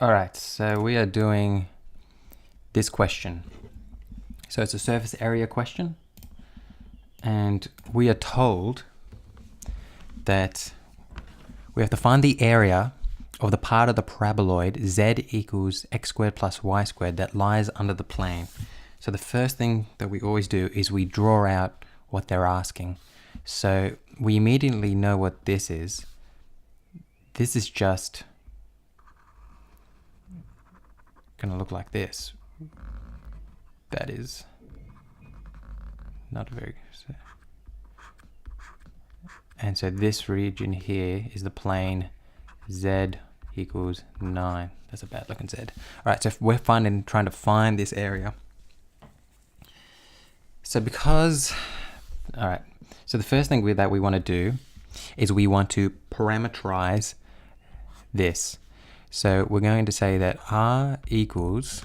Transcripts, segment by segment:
All right, so we are doing this question. So it's a surface area question, and we are told that we have to find the area of the part of the paraboloid z equals x squared plus y squared that lies under the plane. So the first thing that we always do is we draw out what they're asking. So we immediately know what this is. This is just going to look like this. That is not very good. And so this region here is the plane z equals 9. That's a bad looking z. All right, so if we're trying to find this area. So all right, so the first thing that we want to do is we want to parameterize this. So we're going to say that r equals,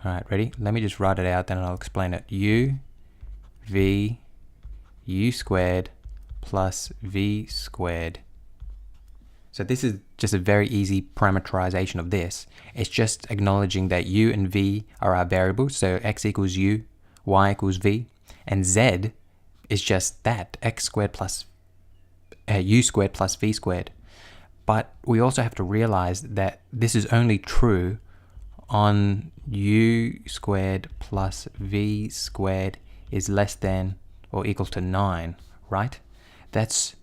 all right, ready? Let me just write it out, then I'll explain it. U v u squared plus v squared. So this is just a very easy parameterization of this. It's just acknowledging that u and v are our variables. So x equals u, y equals v, and z is just that, x squared plus u squared plus v squared. But we also have to realize that this is only true on u squared plus v squared is less than or equal to 9, right? That's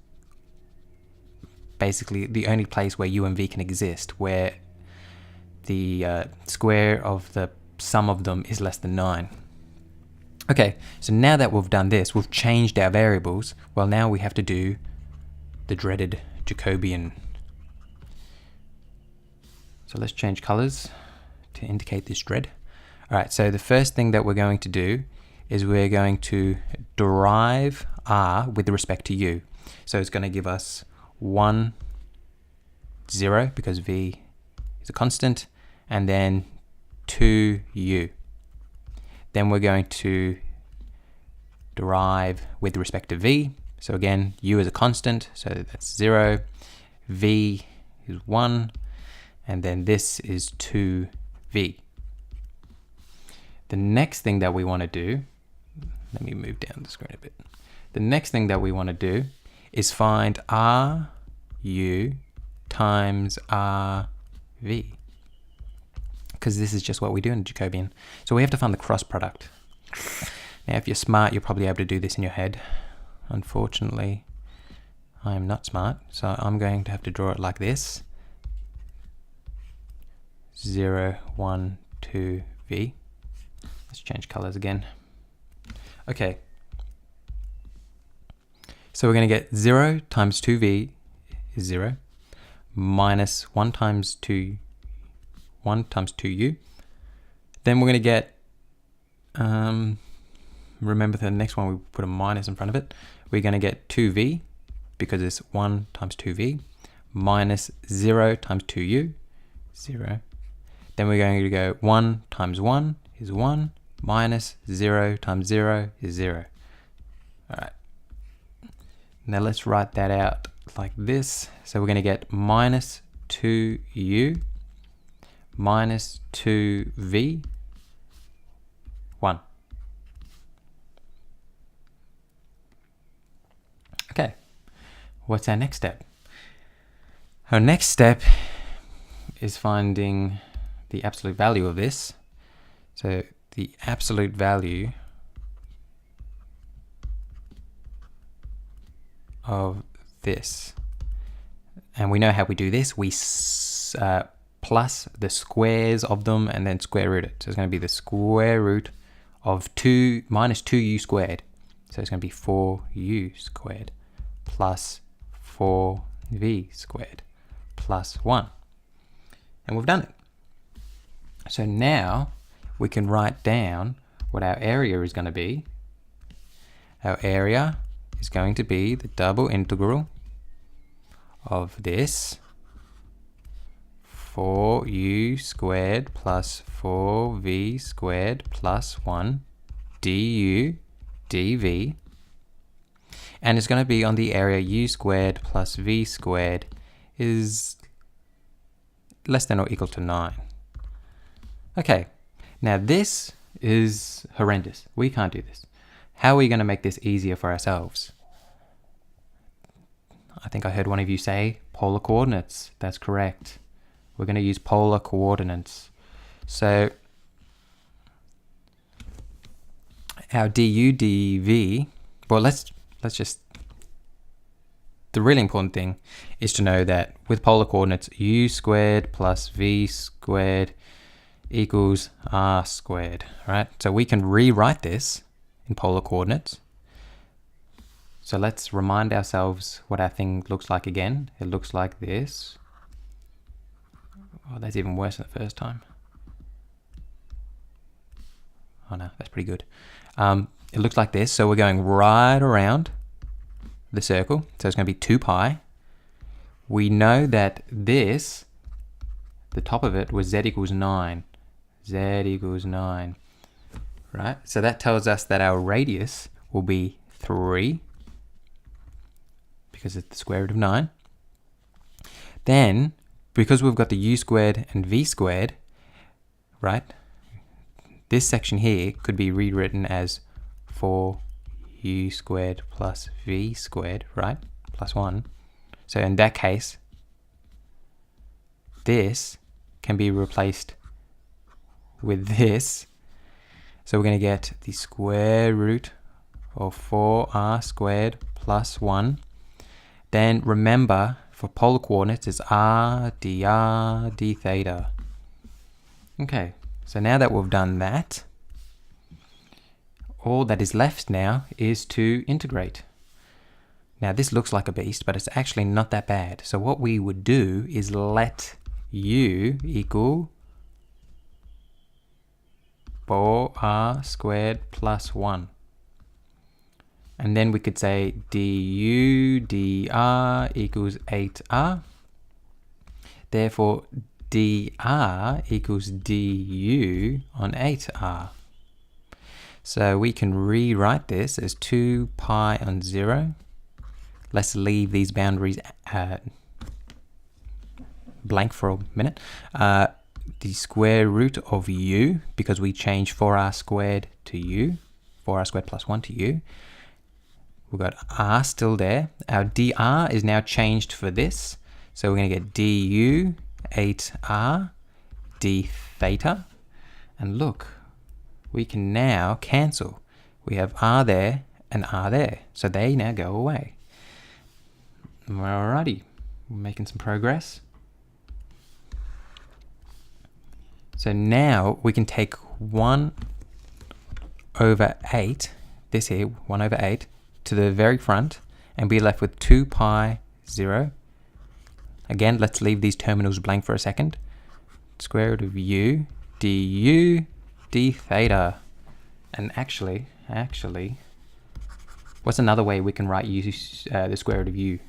basically the only place where u and v can exist, where the square of the sum of them is less than 9. Okay, so now that we've done this, we've changed our variables. Well, now we have to do the dreaded Jacobian. So let's change colors to indicate this dread. All right, so the first thing that we're going to do is we're going to derive r with respect to u. So it's going to give us 1, 0, because v is a constant, and then 2u. Then we're going to derive with respect to v. So again, u is a constant, so that's 0. V is 1, and then this is 2v. The next thing that we want to do, let me move down the screen a bit. The next thing that we want to do is find ru times rv, because this is just what we do in Jacobian. So we have to find the cross product. Now, if you're smart, you'll probably be able to do this in your head. Unfortunately, I am not smart, so I'm going to have to draw it like this. 0, 1, 2, v. Let's change colors again. Okay. So we're going to get 0 times 2v is 0, minus 1 times 2u. Then we're going to get, remember the next one we put a minus in front of it. We're going to get 2v, because it's 1 times 2v, minus 0 times 2u, 0. Then we're going to go 1 times 1 is 1, minus 0 times 0 is 0. All right. Now let's write that out like this. So we're going to get minus 2u minus 2v, 1. Okay, what's our next step? Our next step is finding the absolute value of this. So the absolute value of this, and we know how we do this. We plus the squares of them and then square root it. So it's going to be the square root of 2 minus 2u squared. So it's going to be 4u squared plus 4v squared plus 1. And we've done it. So now we can write down what our area is going to be. Our area is going to be the double integral of this 4u squared plus 4v squared plus 1 du dv, and it's going to be on the area u squared plus v squared is less than or equal to 9. Okay, now this is horrendous. We can't do this. How are we going to make this easier for ourselves? I think I heard one of you say polar coordinates. That's correct. We're going to use polar coordinates. So our du dv, well, let's just, the really important thing is to know that with polar coordinates, u squared plus v squared equals r squared, right? So we can rewrite this in polar coordinates. So let's remind ourselves what our thing looks like again. It looks like this. Oh, that's even worse than the first time. Oh no, that's pretty good. It looks like this. So we're going right around the circle. So it's going to be 2 pi. We know that this, the top of it was z equals 9. Z equals 9. Right? So that tells us that our radius will be 3 because it's the square root of 9. Then, because we've got the u squared and v squared, right? This section here could be rewritten as 4u squared plus v squared, right? Plus 1. So in that case, this can be replaced with this. So we're going to get the square root of 4r squared plus 1. Then remember, for polar coordinates, it's r dr d theta. Okay, so now that we've done that, all that is left now is to integrate. Now this looks like a beast, but it's actually not that bad. So what we would do is let u equal 4r squared plus 1. And then we could say du dr equals 8r. Therefore, dr equals du on 8r. So we can rewrite this as 2 pi on 0. Let's leave these boundaries blank for a minute. The square root of u, because we changed 4r squared to u, 4r squared plus 1 to u. We've got r still there. Our dr is now changed for this. So we're going to get du 8r d theta. And look, we can now cancel. We have r there and r there. So they now go away. Alrighty, we're making some progress. So now we can take 1 over 8, this here, 1 over 8, to the very front and be left with 2 pi 0. Again, let's leave these terminals blank for a second. Square root of u du d theta. And actually, what's another way we can write u, the square root of u?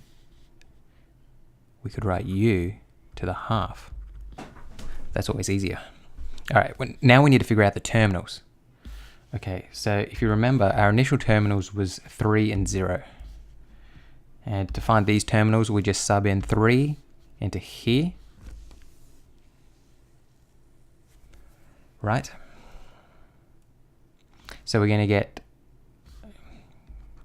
We could write u to the half. That's always easier. All right, now we need to figure out the terminals. Okay, so if you remember, our initial terminals was 3 and 0. And to find these terminals, we just sub in 3 into here. Right? So we're going to get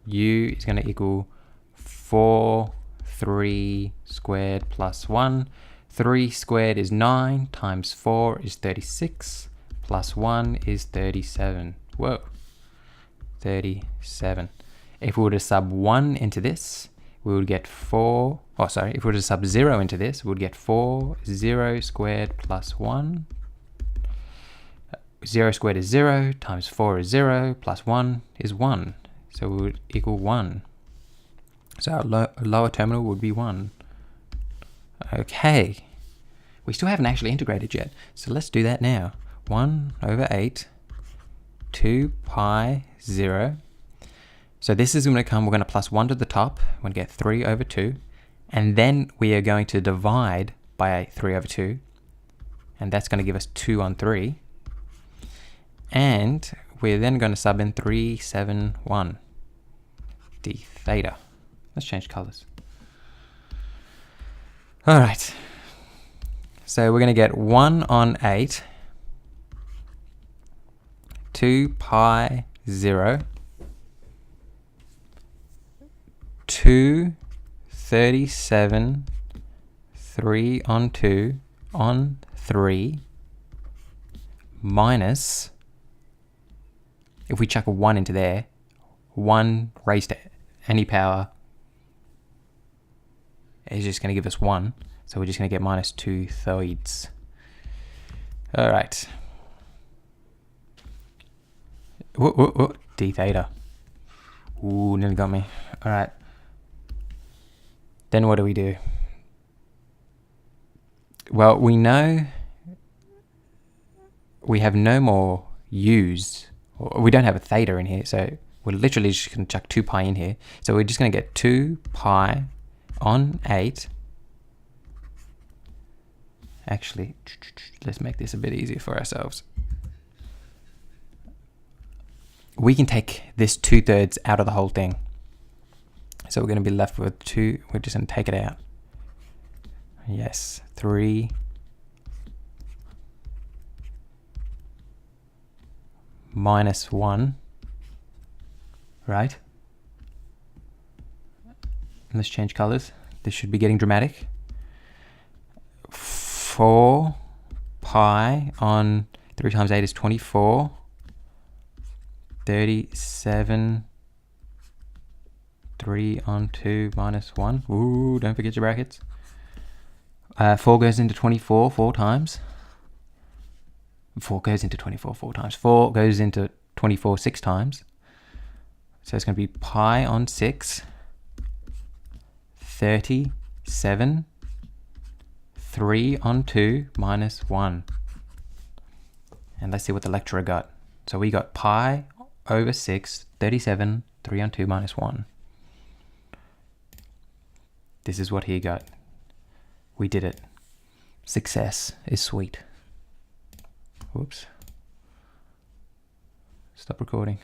u is going to equal 4, 3 squared plus 1. 3 squared is 9 times 4 is 36 plus 1 is 37. Whoa, 37. If we were to sub 1 into this, we would get 4, oh sorry, if we were to sub 0 into this, we would get 4, 0 squared plus 1. 0 squared is 0 times 4 is 0 plus 1 is 1. So we would equal 1. So our lower terminal would be 1. Okay, we still haven't actually integrated yet, so let's do that now. 1 over 8, 2 pi 0. So this is going to come, we're going to plus 1 to the top, we're going to get 3 over 2, and then we are going to divide by 3 over 2, and that's going to give us 2 on 3. And we're then going to sub in 3, 7, 1 d theta. Let's change colors. All right. So we're going to get 1 on 8, 2 pi 0, 2 37, 3 on 2 on 3, minus, if we chuck a 1 into there, 1 raised to any power is just going to give us 1. So we're just going to get minus 2 thirds. All right. D theta. Ooh, nearly got me. All right. Then what do we do? Well, we know we have no more u's. We don't have a theta in here, so we're literally just going to chuck 2 pi in here. So we're just going to get 2 pi on 8. Actually, let's make this a bit easier for ourselves. We can take this 2/3 out of the whole thing. So we're going to be left with 2. We're just going to take it out. Yes, 3 minus 1, right? Let's change colors. This should be getting dramatic. 4 pi on 3 times 8 is 24. 37. 3 on 2 minus 1. Ooh, don't forget your brackets. 4 goes into 24 4 times. 4 goes into 24 4 times. 4 goes into 24 6 times. So it's going to be pi on 6. 37. 3 on 2 minus 1. And let's see what the lecturer got. So we got pi over 6, 37, 3 on 2 minus 1. This is what he got. We did it. Success is sweet. Whoops. Stop recording.